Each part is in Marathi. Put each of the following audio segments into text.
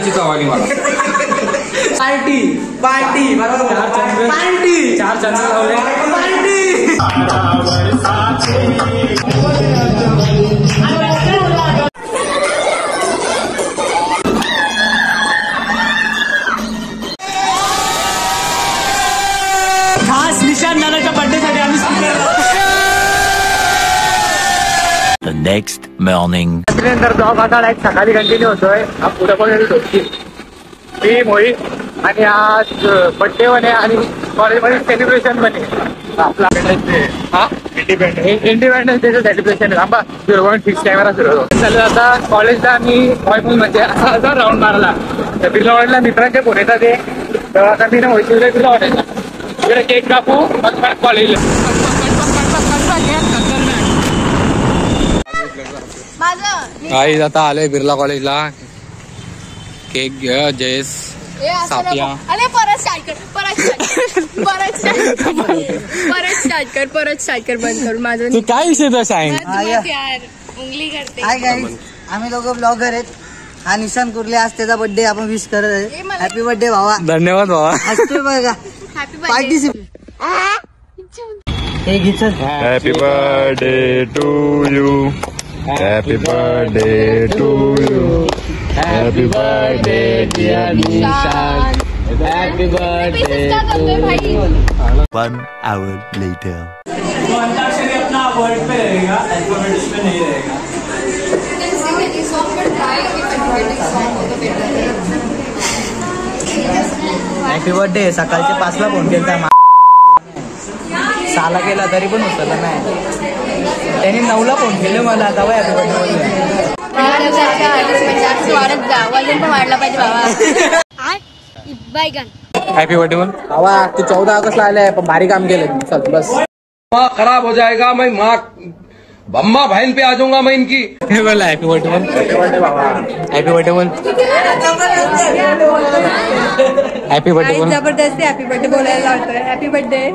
चंदनाची चवाली मला. पार्टी पार्टी बरोबर. पार्टी 4 चंदन लावले. पार्टी. खास निशान दादाच्या बर्थडे साठी आम्ही नेक्स्ट मॉर्निंग. त्यानंतर जॉब आता लाईक सकाळी कंटिन्यू होतोय. हा पुढे पण मी मोहित आणि आज बर्थडे पण आहे आणि कॉलेजमध्ये सेलिब्रेशन पण आहे. आपला इंडिपेंडन्स डेचं सेलिब्रेशन आहे. आंबा 0.6 कॅमेरा सुरू होतो. चालू आता कॉलेजला आम्ही बॉयपूल म्हणजे असा राऊंड मारला तर बिलावडला मित्रांचे फोन येतात ते तेव्हा आता मी ना होईल बिलावडायला इकडे केक कापू मग कॉलेजला. काही आता आलोय बिर्ला कॉलेजला. केक घ्या जयेश सापिया. अरे परत स्टार्ट कर बंद कर माझं. तू काय विषय तो सांग. उंगली करते. हाय गाईज, आम्ही लोक ब्लॉगर आहेत. हा निशान कुर्ले, आज त्याचा बर्थडे आपण विश करत आहे. हॅपी बर्थडे भावा. धन्यवाद भावा. हसतोय बघा. पार्टिसिपेट. हे घे. Happy birthday to you. Happy birthday to you. Happy birthday dear Nishan. Happy birthday to you. 1 hour later. तो अंताक्षरी अपना वर्ड पे रहेगा, अल्फाबेट्स पे नहीं रहेगा. Happy birthday. सकाळचे 5ला फोन केला, 6ला केला तरी पण उचलला नाही. त्यांनी 9ला फोन केले मला. आता हॅपी बर्थडे. वजन पण वाढला पाहिजे बाबा. हॅपी बर्थडे बोल भावा. तू 14 ऑगस्टला आलाय पण भारी काम केलं. चल बस. खराब हो जाएगा मैं माँ बम्मा बहन पे आ जाऊंगा मैं इनकी. हे बोला हॅपी बर्थडे बोल. हॅपी बर्थडे बाबा. हॅपी बर्थडे बोल. हॅपी बर्थडे बोल. जबरदस्ती हॅपी बर्थडे बोलायला लावतोय. Happy birthday.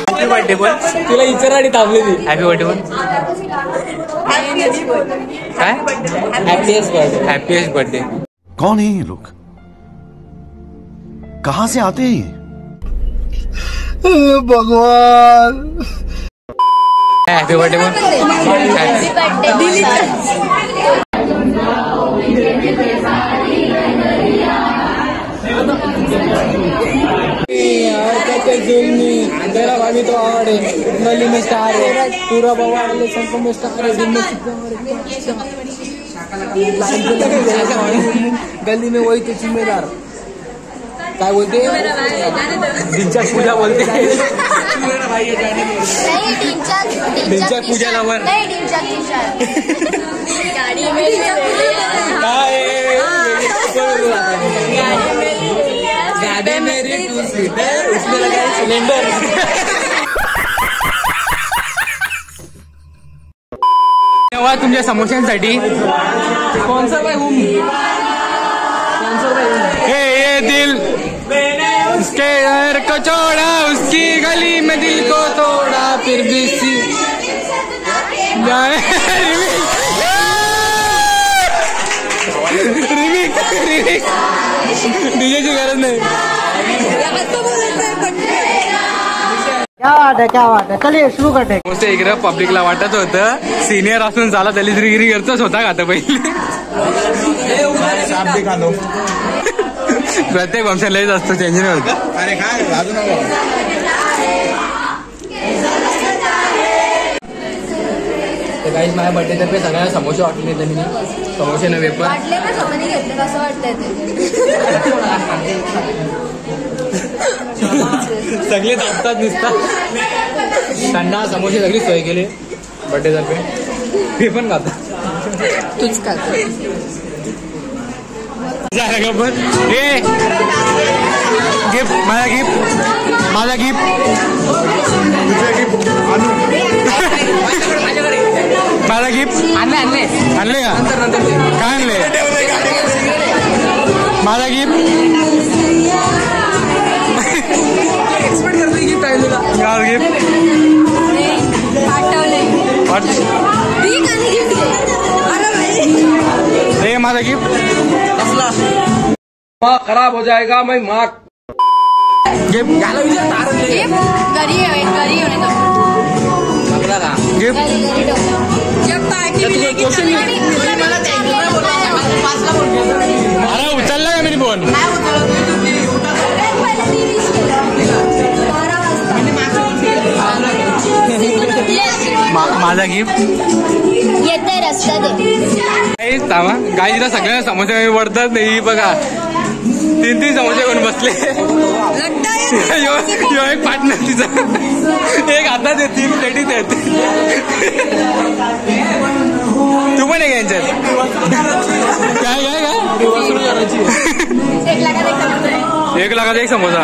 हॅपी बर्थडे बोल. तुला इचाराडी थांबलेली. हॅपी बर्थडे बोल. काय हॅपीएस्ट बर्थडे. Happiest birthday. कौन है ये लोग? कहाँ से आते हैं? भगवान. हॅपी बर्थडे बोल. तेरा भाभी तो और गली में स्टार है. पूरा बवाल संको में स्टार है. दिन में गली में वही तो जिम्मेदार. काय बोलते दिनच्या पूजा बोलते. दिनच्या पूजाला वर गाडी मेरी 2 सीटर उसमें लगा सिलेंडर. तेव्हा तुमच्या समोश्यांसाठी कोणसा भाई हूँ ये दिल उसके घर को छोड़ा उसकी गली में दिल को तोड़ा फिर भी डीजेची गरज नाही. क्या वाट है. चलिए शुरू करते हैं. मोस्ट इकडं पब्लिकला वाटत होतं सिनियर असून झाला दलितगिरी करतोच होता का आता पहिले. प्रत्येक वंशाला लयच असतो. चेंज नाही होत. अरे काय बाजू नको. तर काहीच माझ्या बर्थडे तर्फे सगळ्यांना समोसे वाटले त्यांनी. समोसे नव्हे पण वाटले का समोसे घेतले कसं वाटतंय ते. सगळे दाबतात नुसतात. त्यांना समोसे सगळी सोय केली बर्थडे तर्फे. ते पण खातात. तूच खातो. पण हे गिफ्ट माझा गिफ्ट माझा गिफ्ट माझा गिफ्ट आणले आणले आणले का नंतर काय आणले माझा गिफ्ट एक्सपेक्ट करतो गिफ्ट आहे तुला गिफ्ट माझा गिफ्ट माँ खराब हो जाएगा मैं माँ गिफ्ट याला विचार तारण दे. घरी होने दो. लागला का गिफ्ट जब पार्टी मिलेगी अरे उचलला का मेरी फोन. माझा गिफ्ट येते रस्ता दे. थांबा गाईला सगळ्या समोसे वरतात नाही बघा. 3 समोसे कोण बसले. एक पार्टनर तिचा एक हातात आहे 3 प्लेटीत आहेत. तू पण आहे यांच्यात काय काय काय 1 लाखाचा 1 samosa.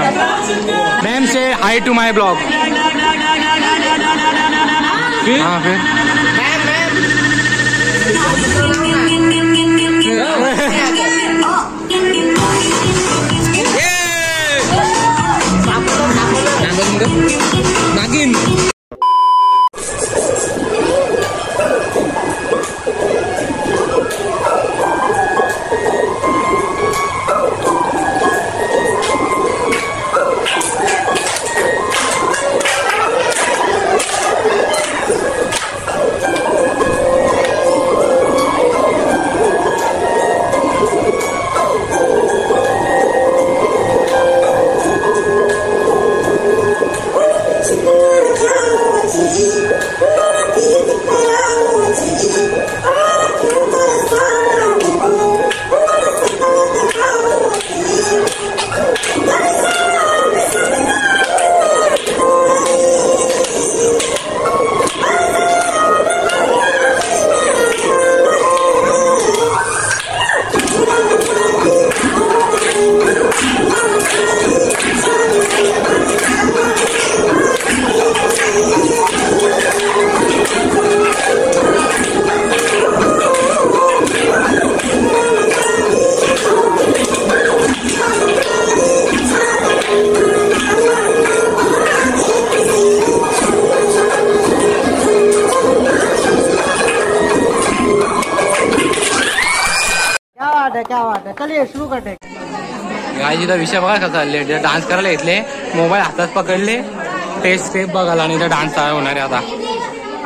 Ma'am say hi to my blog. हाँ फिर नागिन क्या बात है चलिए शुरू करते. गायजीचा विषय बघा कसा चालले. डान्स करायला घेतले मोबाईल हातात पकडले टेस्ट स्टेप बघायला आणि डान्स होणार आहे आता.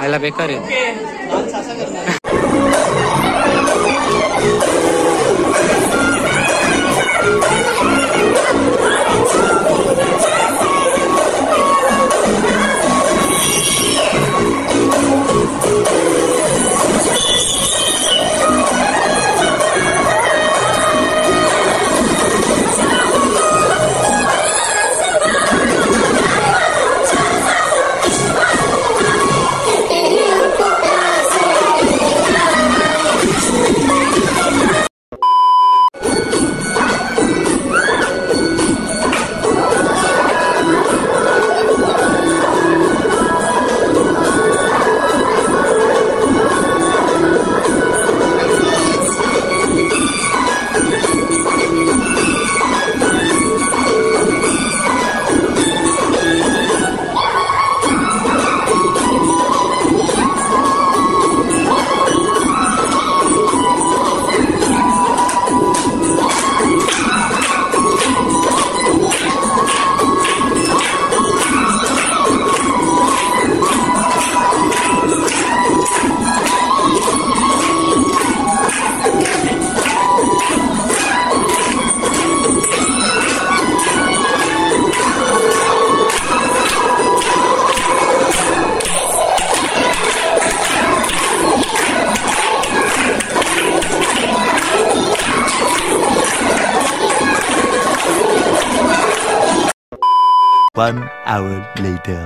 आयला बेकार आहे. One hour later.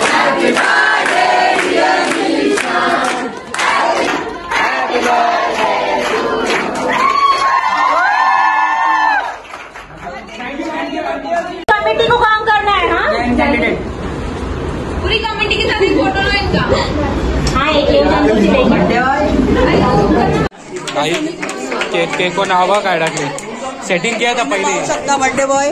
Happy birthday, dear Nisha. Happy birthday to you. Committee को काम करना है. हाँ पूरी कमेटी के साथ एक फोटो लो इनका. हाँ एक केक को नाव काय टाकले. सेटिंग किया था पहले. बर्थडे बॉय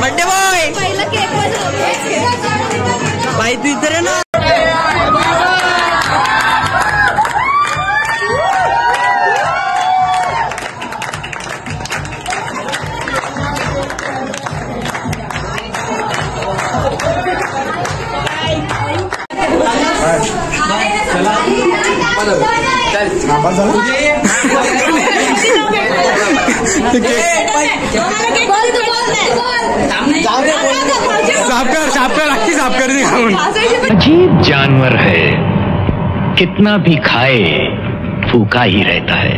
बर्थडे बॉय पहिला केक भाई तू इधर आहे ना. साफ कर अख्खी साफ कर दी खाऊन. अजीब जानवर है, कितना भी खाए फूका ही रहता है.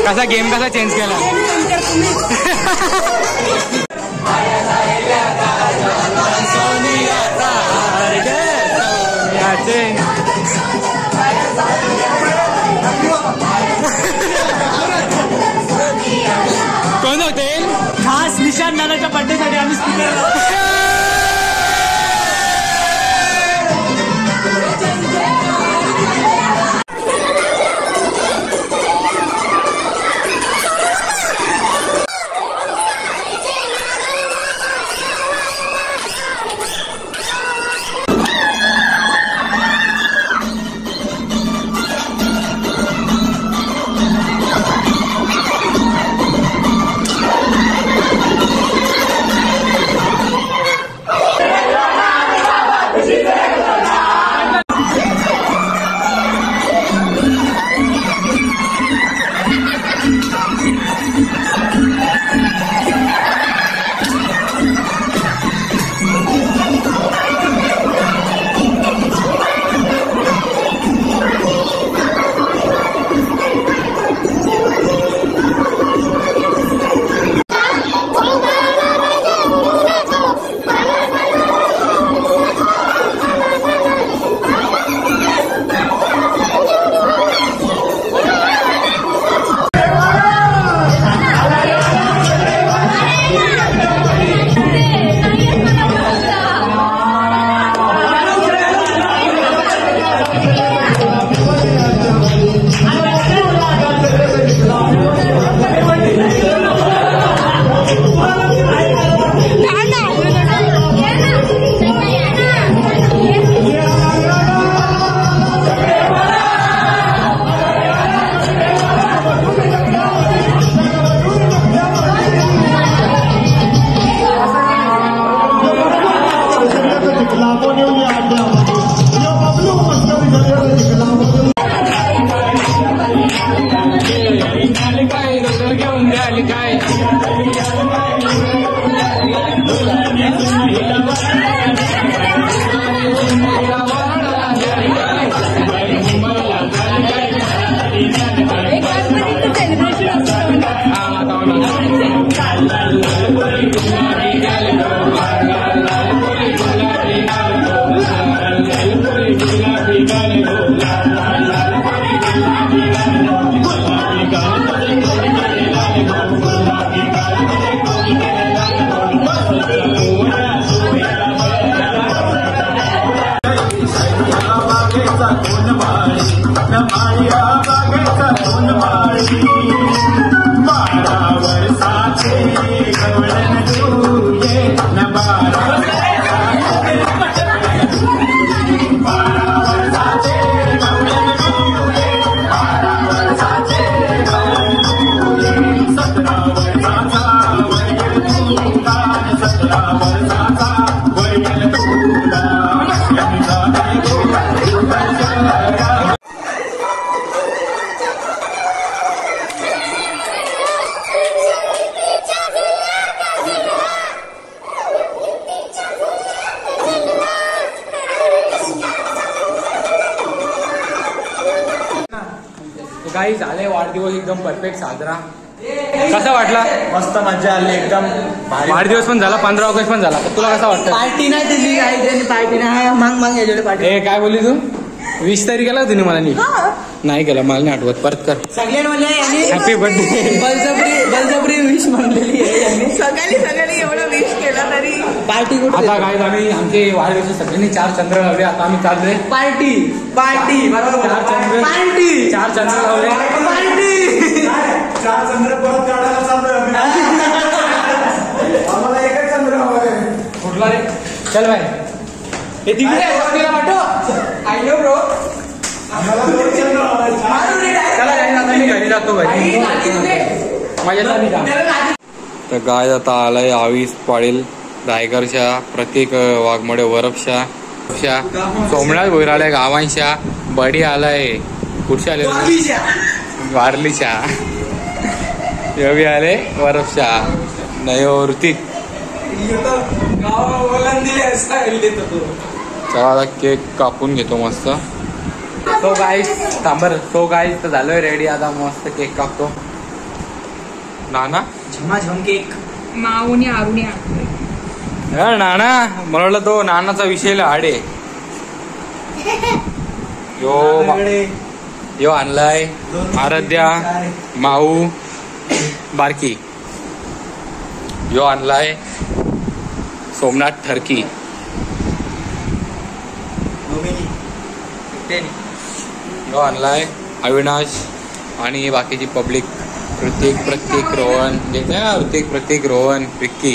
कसा गेम कसा चेंज केला. कोण होते खास निशांत नानाच्या बर्थडे साठी आम्ही स्पीकर. काही झाले वाढदिवस एकदम परफेक्ट साजरा. कसा वाटला? मस्त मजा आली एकदम. वाढदिवस पण झाला, 15 ऑगस्ट पण झाला. तुला कसा वाटतं? पार्टी नाही दिली काही, पार्टी नाही. मग याच्याकडे पार्टी. काय बोलली तू? विश तरी केला तुम्ही मला नाही केला, मला नाही आठवत. परत कर. Happy birthday. बलजबरी विश म्हणलेली आहे यांनी. सगळ्यांनी एवढं विश केलं तरी पार्टी कुठे? आता काय आम्ही आमचे वाढदिवस सगळ्यांनी 4 चंद्र लावले. आता आम्ही चाललोय पार्टी बरोबर. 4 चंद्र लावले. कुठला रे? चल बाय. हे तिकडे आय नो ब्रो. चला आता मी घरी जातो. तर गाय आता आलाय 22 पाळील रायगडच्या प्रत्येक वाघमोडे वरपशा सोमनाथ भोईराला गावांशा बडी आलाय. कुठच्या आले? वारलीच्या. योगी आले वरपशा नयो ऋतिक. चला आता केक कापून घेतो मस्त. सो गाईस तर झालोय रेडी. आता मस्त केक कापतो. नाना झमाझम केक. माऊनी आरुणी नाना मला वाटलं तो नानाचा विषय हाडे. यो आणलाय आराध्या माऊ बारकी. यो आणलाय सोमनाथ ठरकी. यो आणलाय अविनाश आणि बाकीची पब्लिक. प्रत्येक रोहन घेतोय ना. प्रत्येक रोहन विक्की.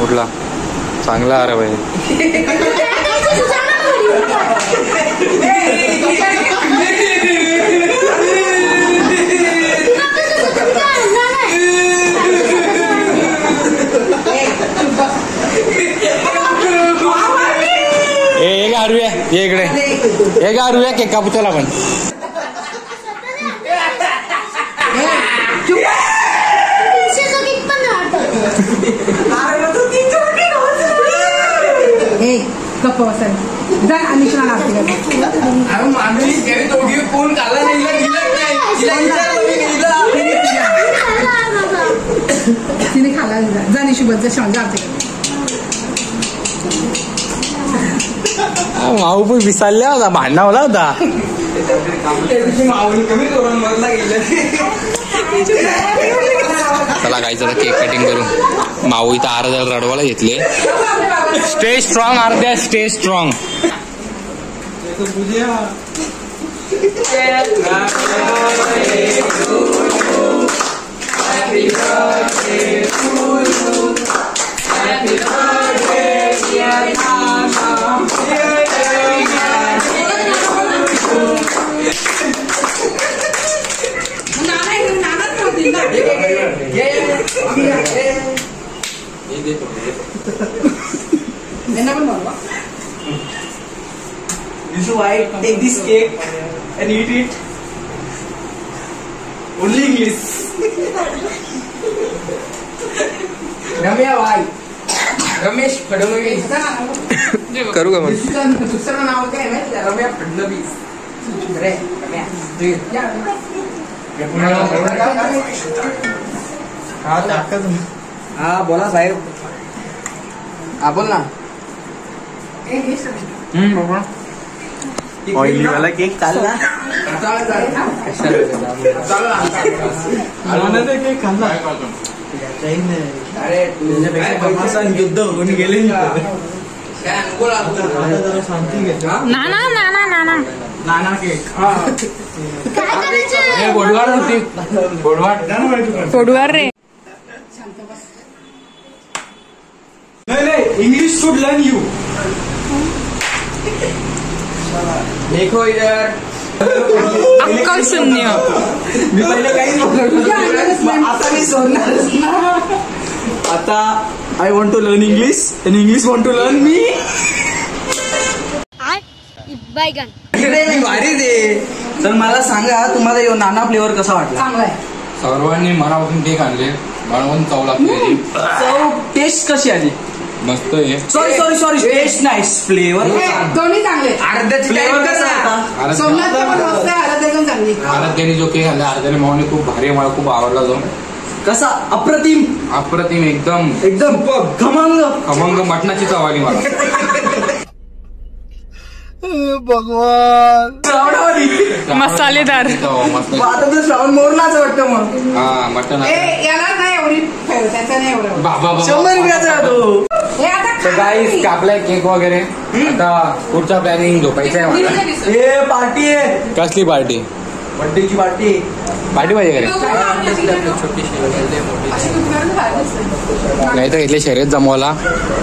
कुठला चांगला अरे भाई. एक आरूया ये इकडे. एक आरूया केक कापू. चला पण तिने खाला जाणी शुभेच्छा सांगते. माऊ पण विसरल्या होता. भांडणा होला होता. चला काय चला केक कटिंग करू. माऊ इथं अर्धा रडवाला घेतले. स्टे स्ट्रॉंग अर्ध्या. Stay strong. Take this cake and eat it. Only English. Ramesh Fadnavis. करू का मग? दुसरं नाव काय माहिती का? रम्या फडणवीस. हा बोला साहेब. हा बोल ना. ऑइली वाला केक चालला. केक खाल्ला. अरे त्याच्यापेक्षा युद्ध होऊन गेले. नाना केक. बोडवाड होती. फोडवार रे. नाही इंग्लिश शुड लर्न यू. देखो इधर. अक्कल शून्य. मी पहिले काही आता मी सोडणारच ना. आता I want to learn English and English want to learn मी. भारी दे. तर मला सांगा तुम्हाला यो नाना फ्लेवर कसा वाटला? चांगला आहे. सर्वांनी मनापासून केक आणले. बनवून चव लागते. चव टेस्ट कशी आली? मस्त आहे. सॉरी टेस्ट नाही फ्लेवर. दोन्ही चांगले. अर्ध्याची फ्लेवर कसा होता? सोमनाथ पण मस्त आहे. आराध्या पण चांगली. आराध्याने जो केक आणला अर्ध्याने माऊने खूप भारी. मला खूप आवडला तो. कसा अप्रतिम अप्रतिम एकदम एकदम खमंग खमंग मटणाची चवाली मला. श्रावणावाली मसालेदार. मस्त. आता तर श्रावण मोरलाच वाटतं मग. हा मटण याला नाही एवढी त्याचा नाही एवढं. बाबा 100 रुपयाचा तो. हे आता तर गाईस कापलाय केक वगैरे. आता पुढचा प्लॅनिंग झोपायचं आहे मला. हे पार्टी आहे कसली पार्टी? बर्थडेची पार्टी. पार्टी पाहिजे का नाही तर इथले शर्यत जमवला.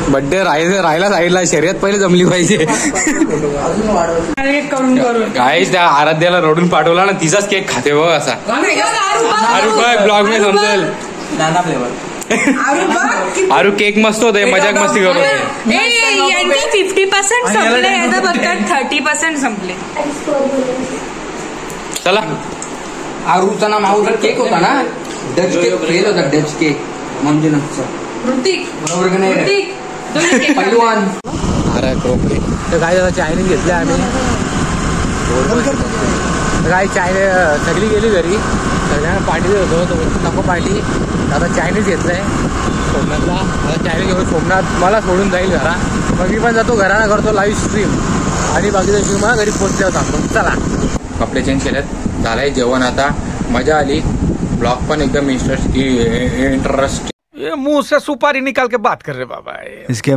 बड्डे राहिला साईडला, शर्यत पहिले जमली पाहिजे. अजून वाढवलं. करून करून गाईस त्या आराध्याला रडून पाठवला ना, तिचाच केक खाते बघ असा. अरे ब्लॉग मध्ये समजेल. नाना फ्लेवर. आरू केक मस्त होते, मजाक मस्ती करत होते. 50% संपले आता बघतात 30% संपले. चला आरूचा ना माऊचा केक होता ना, डच केक फेल होता. डच केक म्हणजे ऋतिक बरोबर का नाही ऋतिक दोन्ही केक पैलवान. अरे क्रोकरी. तर काय झालं, चायनीज घेतले आम्ही. काय चायनीज सगळी गेली घरी, सगळ्यांना पार्टी देत होतो. तो नको पार्टी, आता चायनीज घेतलंय सोमनाथला. आता चायनीज घेऊन सोमनाथ मला सोडून जाईल घरा. मग मी पण जातो घराना, करतो लाईव्ह स्ट्रीम आणि बाकीचं स्ट्रीम मला घरी पोहोचल्यावर सांगतो. चला कपडे चेंज केलेत, झालंय जेवण आता. मजा आली. ब्लॉग पण एकदम इंटरेस्टिंग. मुंह से सुपारी निकाल के बात कर रहे बाबा. इसके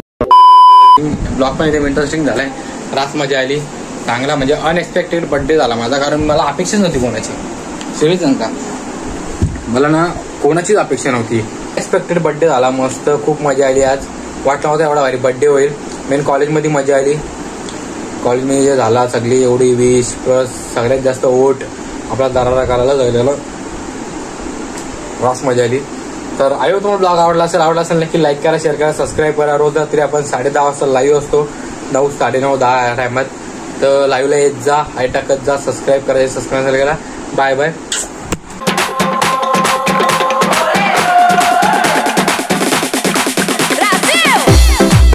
ब्लॉग पण एकदम इंटरेस्टिंग झालाय. रात मजा आली चांगला. म्हणजे अनएक्सपेक्टेड बर्थडे झाला माझा, कारण मला अपेक्षाच नव्हती कोणाची. सिरियस सांग का, मला ना कोणाचीच अपेक्षा नव्हती. एक्सपेक्टेड बर्थडे झाला मस्त. खूप मजा आली आज. वाटलं नव्हतं एवढा भारी बर्थडे होईल. मेन कॉलेजमध्ये मजा आली. कॉलेजमध्ये जे झाला सगळी एवढी विश प्लस सगळ्यात जास्त ओट आपला दरारा करायला झालेलं. रास मजा आली. तर आय होप तुम्हाला ब्लॉग आवडला असेल नक्की लाईक करा, शेअर करा, सबस्क्राईब करा. रोज रात्री आपण 10:30 वाजता लाईव्ह असतो. 9, 9:30, 10 या टायमात. तर लाईव्हला येत जा, हाय टाकत जा, सबस्क्राईब करायचं. सबस्क्राईब करा. Bye bye.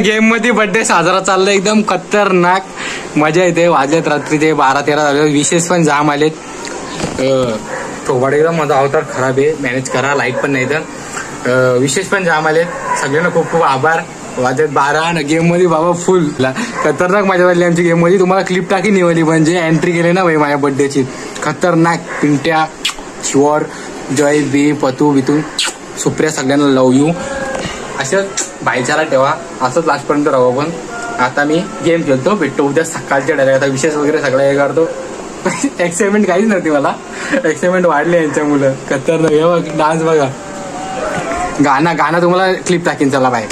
गेम मध्ये बर्थडे साजरा चाललाय एकदम खतरनाक. मजा येते. वाजलेत रात्रीचे 12-13 झाले. विशेष पण जाम आलेत. थोबाड एकदम माझा अवतार खराब आहे, मॅनेज करा. लाईट पण नाही तर विशेष पण जाम आलेत. सगळ्यांना खूप खूप आभार. वाजत 12 गेम मध्ये बाबा फुल खतरनाक मजा झाली आमची गेम मध्ये. तुम्हाला क्लिप टाकी निवडली म्हणजे एंट्री केली ना भाई माझ्या बर्थडेची. खतरनाक. पिंट्या, शिवर, जय बी, पतू बितू, सुप्रिया सगळ्यांना लव यू. असंच भाईचारा ठेवा. असंच लास्टपर्यंत राहू आपण. आता मी गेम खेळतो. भेटतो उद्या सकाळच्या डायरेक्ट. आता विशेष वगैरे सगळं हे करतो. एक्साइटमेंट काहीच नव्हती मला. एक्साइटमेंट वाढले यांच्या मुलं. खतरनाक. हे बघ डान्स बघा. गाणं तुम्हाला क्लिप टाकीन. चला बाय.